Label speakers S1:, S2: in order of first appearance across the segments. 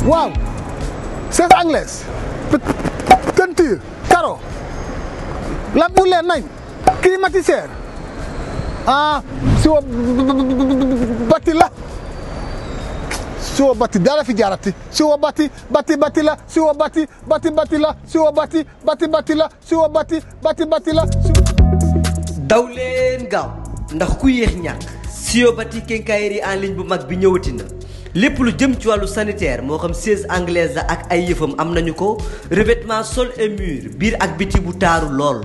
S1: waaw chaise anglaise peinture carreau lampe yu leer nañ climatiseur siwo bati la siwo bati dara fi jaarati siwo bati la siwo bati la siwo bati la siwo bati la
S2: daw leen gaaw ndax ku yéex ñàkk siwo bati quincaillerie en ligne bu mag bi ñëwati na lépp lu jëm ci wàllu sanitaire moo xam chaise anglaise la ak ay yëfam am nañu ko revêtement sol et mur biir ak biti bu taaru lool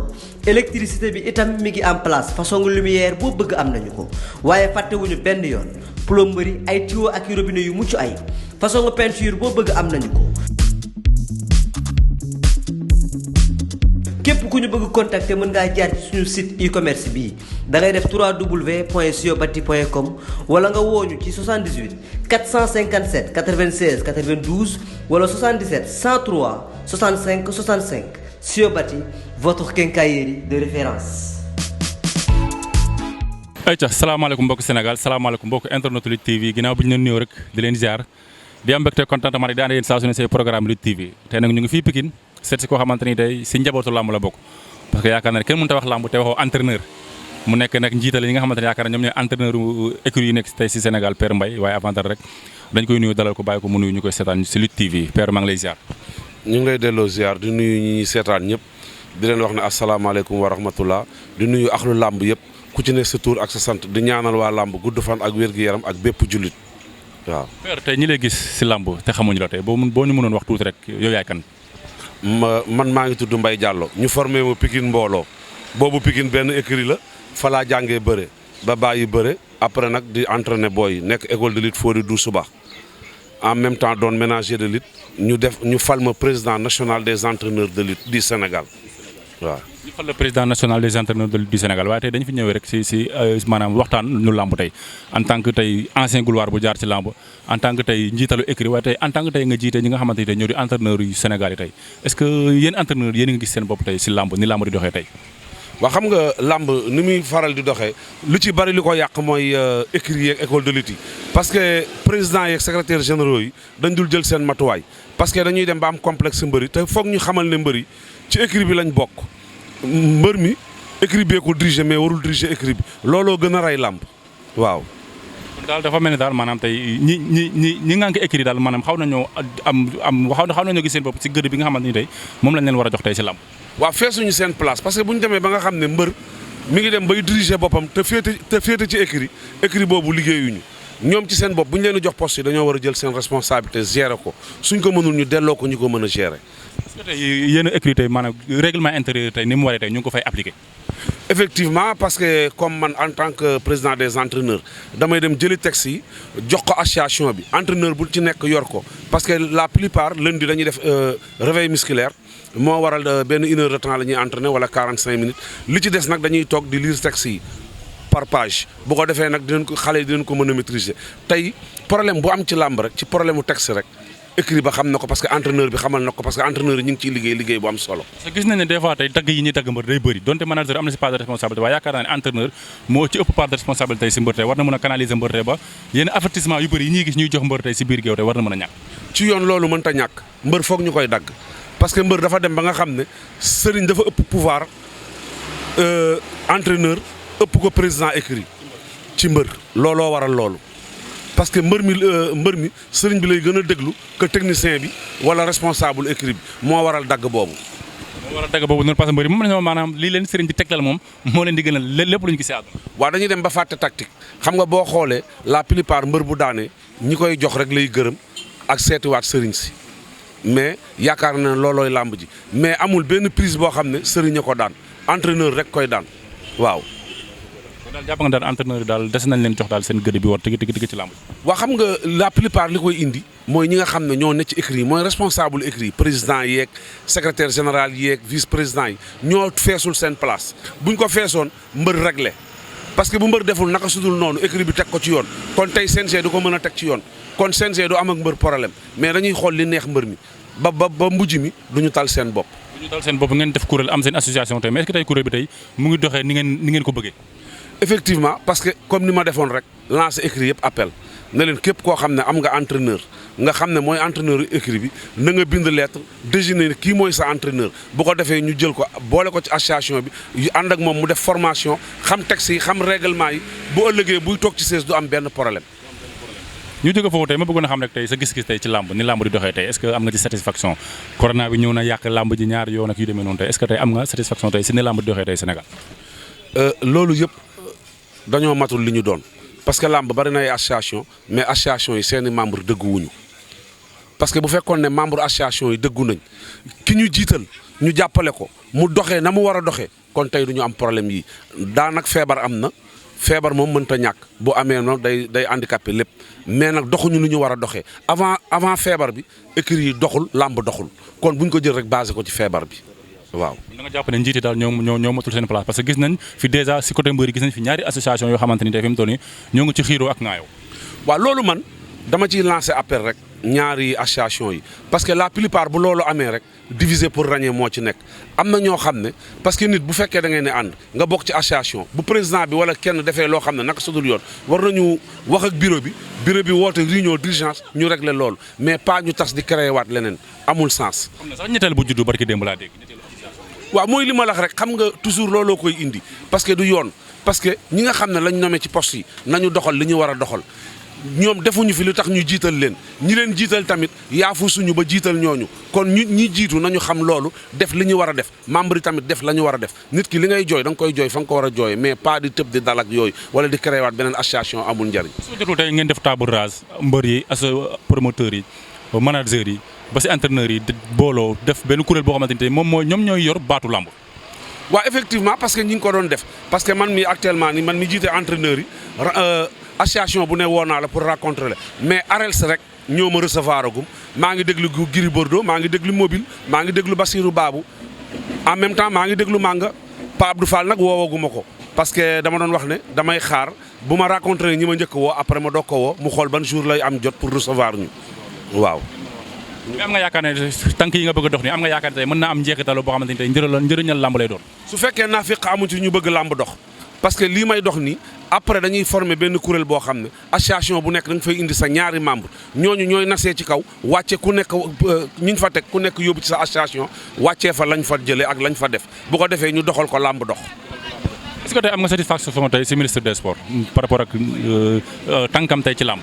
S2: électricité bi itam mi ngi en place façon lumière boo bëgg am nañu ko waaye fàttewuñu benn yoon plomberie ay tuyaux ak robinet yu mucc ay façon peinture boo bëgg am nañu ko. képp ku ñu bëgg contacter mën ngaa jaar ci suñu site e-commerce bii da ngay def www.siobati.com wala nga wooñu ci 78 457 96 92 wala 77 103 65 65 Siobati votre quincaillerie de référence.
S3: ayca salaamaaleykum mbokk Sénégal salaamaaleykum mbokk internet Lutte TV ginnaaw bi ñu leen nuyoo rek di leen ziar di am mbégte contentement di ànd yéen saa su ne say programme Lutte TV tey nag ñu ngi fii Pikine seet si koo xamante ni tey si njabootu làmb la bokk parce que yaakaar naa ne kenn mënut a wax làmb te waxoo entraîneur mu nekk nag njiital yi nga xamante ne yaakaar naa ñoom ñooy entraîneur écurie yi nekk tey si Sénégal Père Mbaye waaye avant rek dañ koy nuyu dalal ko bàyyi ko mu nuyu ñu koy seetaan si Lutte TV Père maa ngi lay ziar.
S4: ñu ngi lay delloo ziar di nuyu ñi ñuy seetaan ñëpp di leen wax ne asalaamaaleykum wa rahmatullah di nuyu axlu làmb yëpp ku ci nekk sa tur ak sa sant di ñaanal waa làmb gudd fan ak wér-gu-yaram ak bépp jullit waaw.
S3: Père tey ñi lay gis si làmb te xamuñu la tey boo ñu mënoon wax tuuti rek yow yaay kan.
S4: man maa ngi tudd Mbaye Diallo ñu formé ma Pikine mbooloo boobu Pikine benn écurie la fa laa jàngee bëre ba bàyyi bëre après nag di entraîner booy nekk école de lutte Fodé Doussouba en même temps doon ménager de lutte ñu fal ma président national des entraîneurs de lutte du Sénégal waaw.
S3: ñu fal la président national des entraîneurs de lutte du Sénégal waaye tey dañu fi ñëwee rek si maanaam waxtaan ñu làmb tey en tant que tey ancien gloire bu jaar ci làmb en tant que tey njiitalu écurie waaye tey en tant que tey nga jiite ñi nga xamante ni tey ñoo di entraîneurs yu Sénégal yi tey est-ce que yéen entraîneurs yéen a ngi gis seen bopp tey si làmb ni làmb di doxee tey.
S4: waaw xam nga làmb ni muy faral di doxee lu ci bari li ko yàq mooy écurie yeeg école de lutte yi parce que président yeeg secrétaire généraux yi dañ dul jël seen matuwaay parce que dañuy dem ba am complexe mbëri te foog ñu xamal ne mbëri ci écurie bi lañ bokk mbër mi écurie bee ko diriger mais warul diriger écurie bi looloo gën a rey làmb waaw.
S3: kon daal dafa mel ni daal maanaam tey ñi ngànk écurie daal maanaam xaw nañoo xaw nañoo gis seen bopp si gëdd bi nga xamante ni tey moom lañ leen war a jox tey si làmb.
S4: waaw feesuñu seen place parce que bu ñu demee ba nga xam ne mbër mi ngi dem bay diriger boppam te féete ci écurie boobu liggéeyuñu ñoom ci seen bopp bu ñu leen di jox poste yi dañoo war a jël seen responsabilité gérer ko suñ ko mënul ñu delloo ko ñu ko mën a gérer.
S3: est-ce que tey yéen a écurie tey maanaam règlement intérieur tey ni mu waree tey ñu ngi ko fay appliquer.
S4: effectivement parce que comme man en tant que président des entraîneurs damay dem jëli texte yi jox ko association bi entraîneur bu ci nekk yor ko parce que la plupart lundi dañuy def réveil musculaire moo waral benn 1 heure de temps la ñuy entraîner wala 45 minutes li ci des nag dañuy toog di lire texte yi par page bu ko defee nag xale yi dinañ ko mën a maîtriser tey problème bu am ci làmb rek ci problème mu texte rek écrit ba xam na ko parce que entraîneur bi xamal na ko parce que entraîneur yi ñu ngi ciy liggéey bu am solo.
S3: parce que gis nañ ne des fois tey dagg yi ñuy dagg mbër day bëri donte manager am na si part de responsabilité waaye yaakaar naa ne entraîneur moo ci ëpp part de responsabilité si mbër tey war na mën a canaliser mbër tey ba yenn avertissement yu bëri yi ñuy gis ñuy jox mbër tey si biir géew tey war na mën a ñàkk.
S4: ci yoon loolu mënta ñàkk mbër foog ñu koy dagg parce que mbër dafa dem ba nga xam ne sëriñ dafa ëpp pouvoir entraîneur ëpp ko président écurie ci mbër looloo waral loolu parce que mbër mi sëriñ bi lay gën a déglu que technicien bi wala responsable écurie bi moo waral dagg boobu.
S3: moo waral dagg boobu noonu parce que mbër yi moom la ñu maanaam lii leen sëriñ bi tegtal moom moo leen di gënal lépp lu ñu gisee àdduna.
S4: waaw dañuy dem ba fàtte tactique xam nga boo xoolee la plupart mbër bu daanee ñi koy jox rek lay gërëm ak seetiwaat sëriñ si mais yaakaar na loolooy làmb ji mais amul benn prise boo xam ne sëriñ a ko daan entraîneur rek koy daan waaw.
S3: daal jàpp nga daal entraîneur yi daal des nañ leen jox daal seen gëdd bi war tëgg ci làmb.
S4: waaw xam nga la plupart li koy indi mooy ñi nga xam ne ñoo nekk ci écurie yi mooy responsable écurie yi président yeeg secrétaire général yeeg vice président yi ñoo feesul seen place buñ ko feesoon mbër réglé parce que bu mbër deful naka sudul noonu écurie bi teg ko ci yoon kon tey CNG du ko mën a teg ci yoon kon CNG du am ak mbër problème mais dañuy xool li neex mbër mi ba mujj mi duñu tal seen bopp.
S3: duñu tal seen bopp ngeen def kuréel am seen association tey mais est-ce que tey kuréel bi tey mu ngi doxee ni ngeen ko bëggee.
S4: effectivement parce que comme ni ma defoon rek lancer écurie yëpp appel ne leen képp koo xam ne am nga entraîneur nga xam ne mooy entraîneur écrit bi na nga bind lettre désigner kii mooy sa entraîneur bu ko defee ñu jël ko boole ko ci association bi yu ànd ak moom mu def formation xam texte yi xam règlement yi bu ëllëgee buy toog ci siège du am benn problème.
S3: ñu jóge foofu tey ma bëggoon a xam rek tey sa gis-gis tey ci làmb ni làmb di doxee tey est-ce que am nga ci satisfaction corona bi ñëw na yàq làmb ji ñaar yoon ak yu demee noonu tey est-ce que tey am nga satisfaction tey si ni làmb di doxee tey Sénégal.
S4: loolu yëpp dañoo matul li ñu doon parce que làmb bari na ay association mais association yi seeni membre dëgguwuñu parce que bu fekkoon ne membre association yi dëggu nañ ki ñu jiital ñu jàppale ko mu doxee na mu war a doxee kon tey du ñu am problème yi daanak feebar am na feebar moom mënta ñàkk bu amee noonu day handicapé lépp mais nag doxuñu lu ñu war a doxee avant feebar bi écurie yi doxul làmb doxul kon buñ ko jël rek basé ko ci feebar bi waaw.
S3: da nga jàpp ne njiiti daal ñoo matul seen place parce que gis nañ fi déjà si côté mbëri gis nañ fi ñaari association yoo xamante ni tey fi mu toll nii ñoo ngi ci xiiroo ak ŋaayoo.
S4: waaw loolu man dama ciy lancer appel rek ñaari association yi parce que la plupart bu loolu amee rek diviser pour régner moo ci nekk am na ñoo xam ne parce que nit bu fekkee da ngay ne ànd nga bokk ci association bu président bi wala kenn defee loo xam ne naka sudul yoon war nañu wax ak bureau bi woote réunion d'urgence ñu régler loolu mais pas ñu tas di créer waat leneen amul sens.
S3: am na sax ñetteel bu juddu barki démb laa dégg.
S4: waaw mooy li ma la wax rek xam nga toujours looloo koy indi parce que du yoon parce que ñi nga xam ne lañ nommé ci poste yi nañu doxal li ñu war a doxal ñoom defuñu fi lu tax ñu jiital leen ñi leen jiital tamit yaafu suñu ba jiital ñooñu kon ñi jiitu nañu xam loolu def li ñu war a def membre yi tamit def la ñu war a def nit ki li ngay jooy da nga koy jooy fa nga ko war a jooyee mais pas di tëb di dal ak yooyu wala di créé waat beneen association amul njariñ.
S3: soo jotul tey ngeen def table rase mbër yi promoteurs yi managers yi ba si entraîneurs yi booloo def benn kuréel boo xamante ni moom ñoom ñooy yor baatu làmb.
S4: waaw effectivement parce que ñi ngi ko doon def parce que man mi actuellement ni man mi jiite entraîneurs yi association bu ne woo naa la pour rencontrer la mais ARELS rek ñoo ma recevoir agum maa ngi déglu Gris Bordeaux maa ngi déglu Mobile maa ngi déglu Bassirou Babou en même temps maa ngi déglu Manga Pa Abdou Fall nag woowaguma ko parce que dama doon wax ne damay xaar bu ma rencontré ñi ma njëkk woo après ma doog ko woo mu xool ban jour lay am jot pour recevoir ñu waaw.
S3: mais am nga yaakaar ne tànk yi nga bëgg a dox nii am nga yaakaar ne tey mën naa am njeexital boo xamante ni tey njëriñal làmb lay doon.
S4: su fekkee naafiq amu ci ñu bëgg làmb dox parce que lii may dox nii après dañuy former benn kuréel boo xam ne association bu nekk da nga fay indi sa ñaari membre ñooñu ñooy nasee ci kaw wàcce ku nekk ñiñ fa teg ku nekk yóbbu ci sa association wàccee fa lañ fa jëlee ak lañ fa def bu ko defee ñu doxal ko làmb dox.
S3: est-ce que tey am nga satisfaction tey si ministre des sports par rapport ak tànkam tey ci làmb.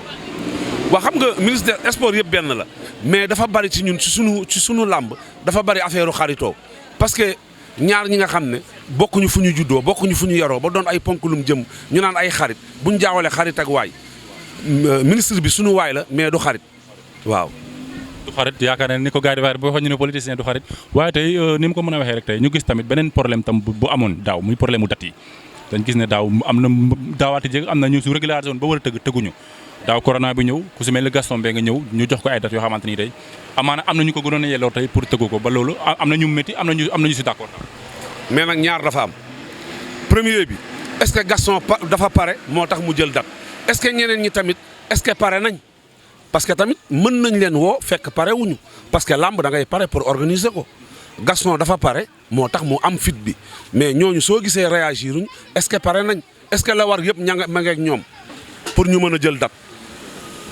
S4: waaw xam nga ministre des sports yëpp benn la mais dafa bari ci ñun ci sunu làmb dafa bari affaire xaritoo parce que ñaar ñi nga xam ne bokkuñu fu ñu juddoo bokkuñu fu ñu yaroo ba doon ay ponkulum jëm ñu naan ay xarit buñ jaawale xarit ak waay ministre bi sunu waay la mais du xarit waaw.
S3: du xarit yaakaar ne ni ko gars yi di waxee boo xam ne politicien du xarit waaye tey ni mu ko mën a waxee rek tey ñu gis tamit beneen problème tam bu amoon daaw muy problème mu date yi dañ gis ne daaw am na daawaati jéeg am na ñu su régularisation ba war a tëgguñu daaw corona bi ñëw ku si mel ni Gaston Mbengue nga ñëw ñu jox ko ay dates yoo xamante ni tey amaana am na ñu ko gënoon a yelloo tey pour tëggu ko ba loolu am na ñu métti am na ñu si d'accord.
S4: mais nag ñaar dafa am premier bi est-ce que Gaston dafa pare moo tax mu jël date est-ce que ñeneen ñi tamit est-ce que pare nañ parce que tamit mën nañ leen woo fekk pare wuñu parce que làmb da ngay pare pour organiser ko Gaston dafa pare moo tax mu am fit bi mais ñooñu soo gisee réagiruñ est-ce que pare nañ est-ce que la war yëpp ña nga ma ngeeg ñoom pour ñu mën a jël date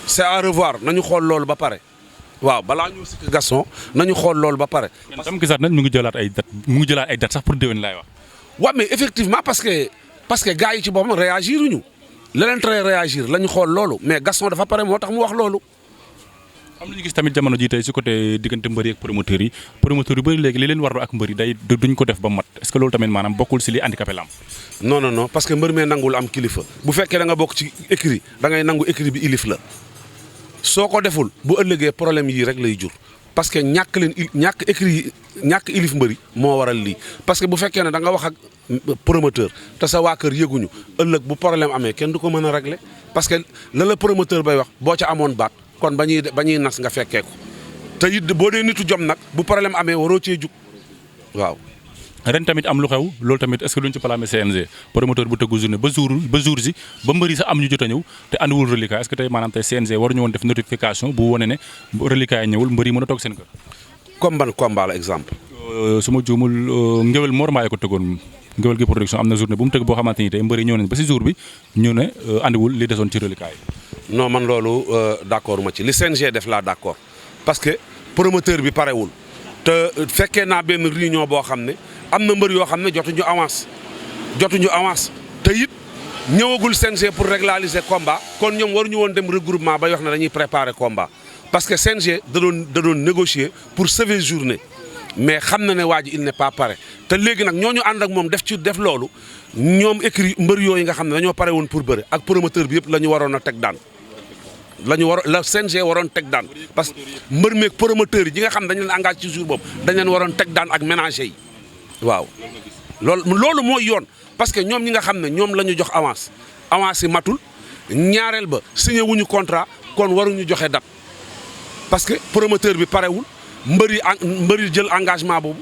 S4: c'est à revoir nañu xool loolu ba pare waaw balaa ñu sikk Gaston nañu xool loolu ba pare.
S3: tam gisaat nañ mu ngi jëlaat ay date sax pour déwén laay wax.
S4: waaw mais effectivement parce que gars yi ci boppam réagiruñu leneen très réagir la ñu xool loolu mais Gaston dafa pare moo tax mu wax loolu.
S3: am nañu gis tamit jamono ji tey si côté diggante mbëri ak promoteurs yi bëri léegi li leen warlu ak mbëri day duñ ko def ba mat est-ce que loolu tamit maanaam bokkul si li handicapé lamb.
S4: non parce que mbër mee nangul am kilifa bu fekkee da nga bokk ci écrit da ngay nangu écrit bi ilif la soo ko deful bu ëllëgee problème yii rek lay jur parce que ñàkk ilif mbëri moo waral lii parce que bu fekkee ne da nga wax ak promoteur te sa waa kër yëguñu ëllëg bu problème amee kenn du ko mën a régler parce que la promoteur bay wax boo ca amoon baat kon ba ñuy nas nga fekkee ko te it boo dee nitu jom nag bu problème amee waroo cee jug waaw.
S3: ren tamit am lu xew loolu tamit est-ce que duñ ci palaame CNG promoteur bu tëggu journée ba jour si ba mbëri sax am ñu jot a ñëw te andiwul reliquat est-ce que tey maanaam tey CNG waruñu woon def notification bu wone ne reliquat yi ñëwul mbëri mën a toog seen kër.
S4: comme ban combat la exemple.
S3: su ma juumul ngéwél Mor Mbaye ko tëggoon ngéwél gi production am na journée bu mu tëgg boo xamante ni tey mbëri ñëw nañ ba si jour bi ñu ne andiwul li desoon ci reliquat yi.
S4: non man loolu d'accord ma ci li CNG def laa d'accord parce que promoteur bi parewul te fekkee naa benn réunion boo xam ne am na mbër yoo xam ne jotuñu avance te it ñëwagul CNG pour régulariser combat kon ñoom waruñu woon dem regroupement bay wax ne dañuy préparer combat parce que CNG da doon négocier pour sauver journée mais xam na ne waa ji il n'est pas prêt te léegi nag ñooñu ànd ak moom def loolu ñoom écrit mbër yooyu nga xam ne dañoo pare woon pour bëre ak promoteur bi yëpp la ñu waroon a teg daan la CNG waroon teg daan parce que mbër meeg promoteur yi nga xam ne dañu leen engagé ci jour boobu dañ leen waroon teg daan ak ménager yi waaw loolu mooy yoon parce que ñoom ñi nga xam ne ñoom la ñu jox avance yi matul ñaareel ba signé wuñu contrat kon waruñu joxe date parce que promoteur bi parewul mbër yi jël engagement boobu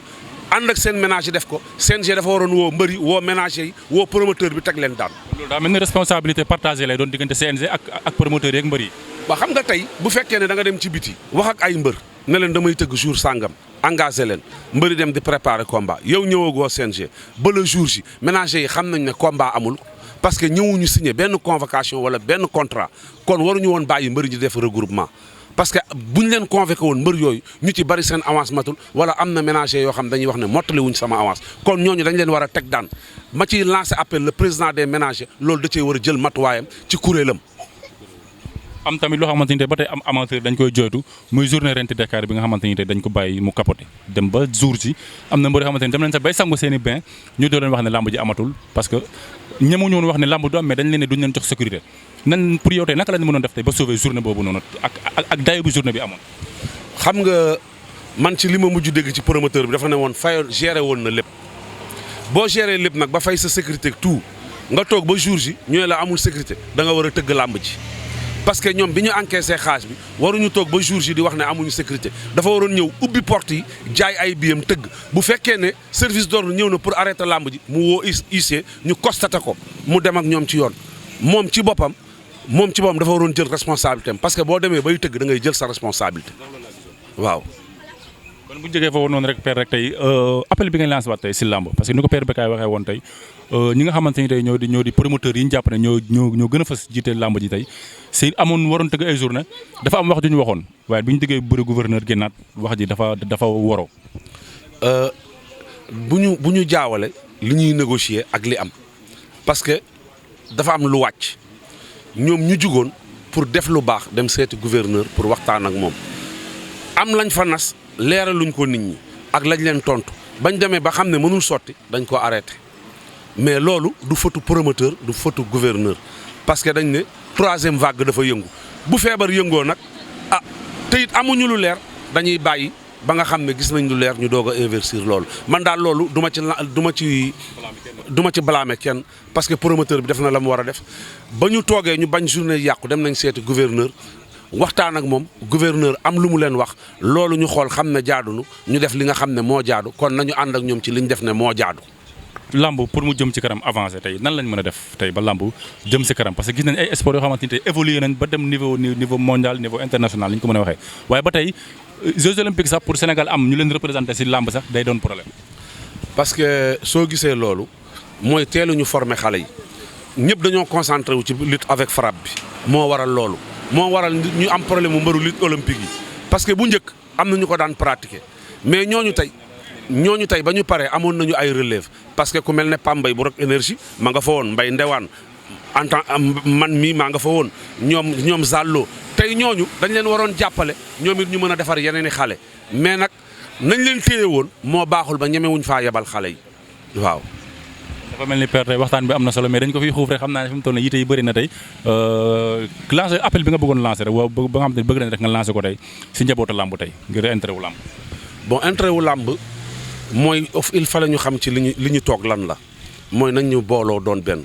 S4: ànd ak seen ménager def ko CNG dafa waroon woo mbër yi woo ménager yi woo promoteur bi teg leen daan.
S3: loolu daa mel ni responsabilité partagée lay doon diggante CNG ak promoteur yi ak mbër yi.
S4: ba xam nga tey bu fekkee ne da nga dem ci biti wax ak ay mbër ne leen damay tëgg jour sangam engagé leen mbëri dem di préparer combat yow ñëwagoo CNG ba le jour ji ménager yi xam nañ ne combat amul parce que ñëwuñu signé benn convocation wala benn contrat kon waruñu woon bàyyi mbëri ji def regroupement. parce que buñ leen convoqué woon mbër yooyu ñu ci bari seen avance matul wala am na ménager yoo xam dañuy wax ne mottali wuñ sama avance kon ñooñu dañ leen war a teg daan ma ciy lancé appel le président des ménagers loolu da cee war a jël matuwaayam ci kuréelam.
S3: am tamit loo xamante ni tey ba tey am amateur dañ koy jooytu muy journée rent Dakar bi nga xamante ni tey dañ ko bàyyi mu capoté dem ba jour ji am na mbër yoo xamante ni dem nañ sax bay sangu seen i bain ñu doo leen wax ne lamb ji amatul parce que ñemuñu woon wax ne lamb du am mais dañ leen ne duñ leen jox sécurité nan pour yow tey naka lañ mënoon def tey ba sauver journée boobu noonu ak dayo bu journée bi amoon.
S4: xam nga man ci li ma mujj dégg ci promoteur bi dafa ne woon fayal géré woon na lépp boo géré lépp nag ba fay sa sécurité tout nga toog ba jour ji ñu ne la amul sécurité da nga war a tëgg lamb ji. parce que ñoom bi ñu encaissé xaalis bi waruñu toog ba jour ji di wax ne amuñu sécurité dafa waroon ñëw ubbi porte yi jaay ay biyam tëgg bu fekkee ne service d'ordre ñëw na pour arrêter lamb ji mu woo IC ñu constaté ko mu dem ak ñoom ci yoon moom ci boppam dafa waroon jël responsabilité am parce que boo demee bay tëgg da ngay jël sa responsabilité waaw.
S3: kon bu ñu jógee foofu noonu rek père rek tey appel bi nga lancé waat tey si lamb parce que ni ko père Bécaye waxee woon tey ñi nga xamante ni tey ñoo di promoteurs yi ñu jàpp ne ñoo gën a fas jiite lamb ji tey si amoon waroon tëgg ay journée dafa am wax ju ñu waxoon waaye bi ñu déggee bëri gouverneur génnaat wax ji dafa waroo.
S4: bu ñu jaawale li ñuy négocier ak li am parce que dafa am lu wàcc ñoom ñu jugoon pour def lu baax dem seeti gouverneur pour waxtaan ak moom am lañ fa nas leeraluñ ko nit ñi ak lañ leen tontu bañ demee ba xam ne mënul sotti dañ ko arrêté mais loolu du fautu promoteur du fautu gouverneur parce que dañ ne troisième vague dafa yëngu bu feebar yëngoo nag te it amuñu lu leer dañuy bàyyi ba nga xam ne gis nañ lu leer ñu doog a investir loolu man daal loolu du ma ci blâmer kenn parce que promoteur bi def na la mu war a def ba ñu toogee ñu bañ journée yàqu dem nañ seeti gouverneur waxtaan ak moom gouverneur am lu mu leen wax loolu ñu xool xam ne jaadunu ñu def li nga xam ne moo jaadu kon nañu ànd ak ñoom ci li ñu def ne moo jaadu.
S3: lamb pour mu jëm ci kanam avancé tey nan lañ mën a def tey ba lamb jëm ci kanam parce que gis nañ ay sport yoo xamante ni tey évolué nañ ba dem niveau mondial niveau international li ñu ko mën a waxee waaye ba tey Jeux olympiques sax pour Sénégal am ñu leen représenté ci lamb sax day doon problème.
S4: parce que soo gisee loolu mooy teeluñu former xale yi ñëpp dañoo concentré wu ci lutte avec frappe bi moo waral loolu. moo waral ñu am problème mu mbëru lutte olympique yi parce que bu njëkk am na ñu ko daan pratiquer mais ñooñu tey ba ñu paree amoon nañu ay relève parce que ku mel ne Pambay bu Rock Énergie ma nga fa woon Mbay Ndewaan en tant man mii maa nga fa woon ñoom Zallo tey ñooñu dañ leen waroon jàppale ñoom it ñu mën a defar yeneen i xale mais nag nañ leen téye woon moo baaxul ba ñemewuñ faa yebal xale yi waaw.
S3: dafa mel ni père tey waxtaan bi am na solo mais dañ ko fiy xuuf rek xam naa ne fi mu toll nii yite yi bëri na tey lancé appel bi nga bëggoon lancé rek ba nga xam ne bëgg nañ rek nga lancé ko tey si njabootu làmb tey ngir intérêt wu làmb.
S4: bon intérêt wu làmb mooy il fallait ñu xam ci li ñu toog lan la mooy nañ ñu booloo doon benn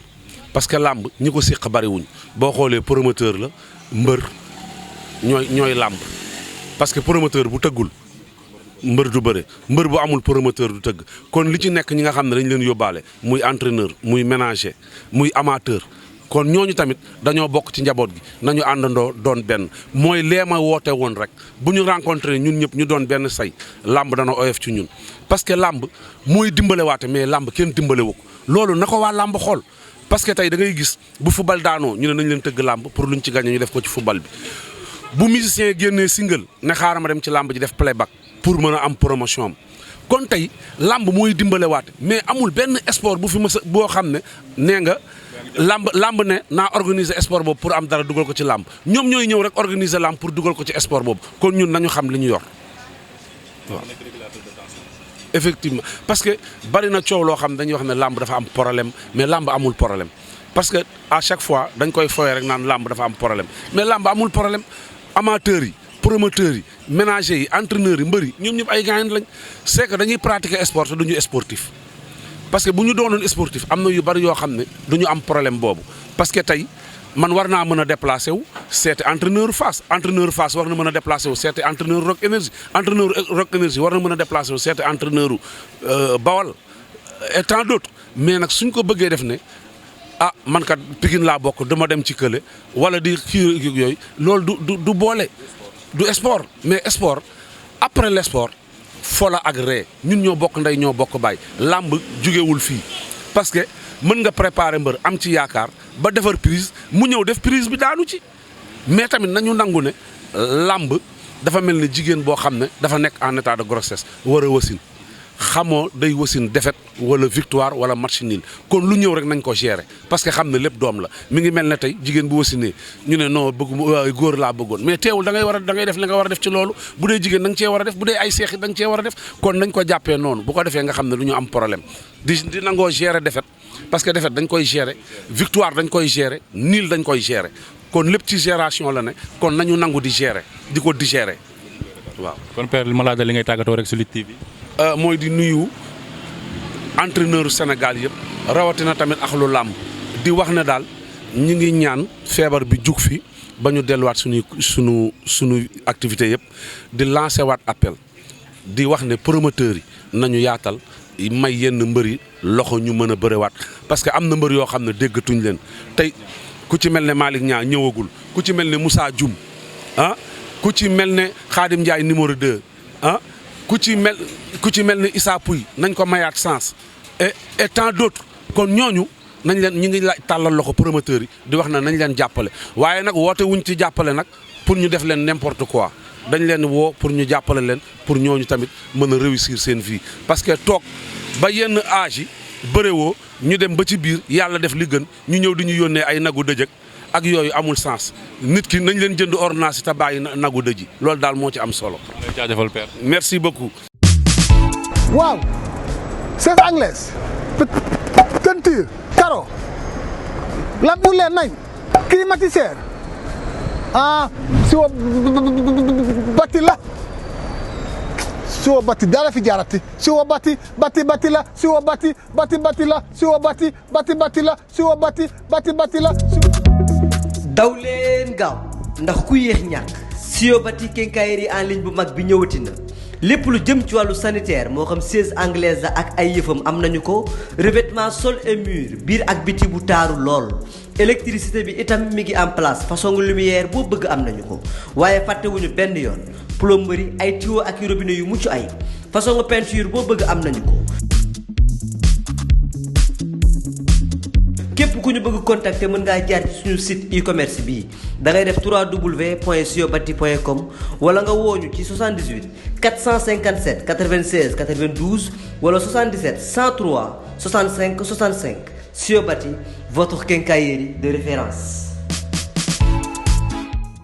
S4: parce que làmb ñi ko séq bariwuñ boo xoolee promoteur la mbër ñooy làmb parce que promoteur bu tëggul mbër du bëre mbër bu amul promoteur du tëgg kon li ci nekk ñi nga xam ne dañ leen yóbbaale muy entraîneur muy ménager muy amateur kon ñooñu tamit dañoo bokk ci njaboot gi nañu àndandoo doon benn mooy leema woote woon rek bu ñu rencontré ñun ñëpp ñu doon benn say làmb dana oyof ci ñun parce que làmb mooy dimbale waate mais làmb kenn dimbale wu ko loolu na ko waa làmb xool parce que tey da ngay gis bu football daanoo ñu ne nañ leen tëgg làmb pour luñ ci gagné ñu def ko ci football bi bu musicien génnee single ne xaaral ma dem ci làmb ji def playback pour mën a am promotion am kon tey làmb mooy dimbalewaate mais amul benn sport bu fi mës a boo xam ne nee nga làmb ne naa organiser sport boobu pour am dara dugal ko ci làmb ñoom ñooy ñëw rek organiser làmb pour dugal ko ci sport boobu kon ñun nañu xam li ñu yor waaw. effectivement parce que bari na coow loo xam dañuy wax ne làmb dafa am problème mais làmb amul problème parce que à chaque fois dañ koy foyee rek naan làmb dafa am problème mais làmb amul problème amateurs yi promoteurs yi ménagers yi entraîneurs yi mbër yi ñoom ñëpp ay gaañ lañ c'est que dañuy pratiquer sport te duñu sportif parce que bu ñu doonoon sportif am na yu bari yoo xam ne duñu am problème boobu parce que tey man war naa mën a déplacé wu seeti entraîneur Fass war na mën a déplacé wu seeti entraîneur Rock Énergie war na mën a déplacé wu seeti entraîneur Bawal et tant d'autres mais nag suñ ko bëggee def ne ah man kat Pikine laa bokk dama dem ci kële wala di kii yooyu loolu du boole du sport mais sport après le sport fola ak ree ñun ñoo bokk ndey ñoo bokk baay làmb jugewul fii parce que mën nga préparer mbër am ci yaakaar ba defar prise mu ñëw def prise bi daanu ci mais tamit nañu nangu ne làmb dafa mel ne jigéen boo xam ne dafa nekk en état de grossesse war a wasin xamoo day wasin défaite wala victoire wala match nul kon lu ñëw rek nañ ko gérer parce que xam ne lépp doom la mi ngi mel ne tey jigéen bu wasinee ñu ne non bëgg góor laa bëggoon mais teewul da ngay def li nga war a def ci loolu bu dee jigéen da nga cee war a def bu dee ay seex da nga cee war a def kon nañ ko jàppee noonu bu ko defee nga xam ne du ñu am problème di nangoo gérer défaite parce que défaite dañ koy gérer victoire dañ koy gérer nul dañ koy gérer kon lépp ci gération la ne kon nañu nangu di gérer di ko digérer waaw.
S3: kon père ma laaj li ngay tàggatoo rek ci Lutte TV.
S4: mooy di nuyu entraîneur Sénégal yëpp rawatina tamit ak lu làmb di wax ne daal ñi ngi ñaan feebar bi jug fi ba ñu delluwaat sunu activité yëpp di lancer waat appel di wax ne promoteurs yi nañu yaatal may yenn mbër yi loxo ñu mën a bërewaat parce que am na mbër yoo xam ne déggatuñ leen tey ku ci mel ne Malick Niang ñëwagul ku ci mel ne Moussa Dioum ku ci mel ne Khadim Ndiaye numéro 2 ku ci mel ne Issa Pouye nañ ko mayaat sens et tant d'autres kon ñooñu nañ leen ñu ngi la tàllal loxo promoteurs yi di wax na nañ leen jàppale waaye nag woote wuñ ci jàppale nag pour ñu def leen n'importe quoi dañ leen woo pour ñu jàppale leen pour ñooñu tamit mën a réussir seen vie parce que toog ba yenn âge yi bërewoo ñu dem ba ci biir yàlla def li gën ñu ñëw di ñu yónnee ay nagu dëjëk ak yooyu amul sens nit ki nañ leen jënd ordonnance yi te bàyyi nagu dëji loolu daal moo ci am solo.
S3: jaajëfal père.
S4: merci beaucoup.
S1: waaw chaise anglaise peinture carreau lampe bu leer nañ climatiseur siwo bati la siwo bati dara fi jaarati siwo bati la siwo bati la siwo bati la siwo bati la
S2: daw leen gaaw ndax ku yéex ñàkk Siobati quincaillerie en ligne bu mag bi ñëwati na lépp lu jëm ci wàllu sanitaire moo xam chaise anglaise la ak ay yëfam am nañu ko revêtement sol et mur biir ak biti bu taaru lool électricité bi itam mi ngi en place façon lumière boo bëgg am nañu ko waaye fàttewuñu benn yoon plomberie ay tuyaux ak robinet yu mucc ay façon peinture boo bëgg am nañu ko. képp ku ñu bëgg contacter mën ngaa jaar ci suñu site e-commerce bii da ngay def www.siobati.com wala nga wooñu ci 78 457 96 92 wala 77 103 65 65 Siobati votre quincaillerie de référence.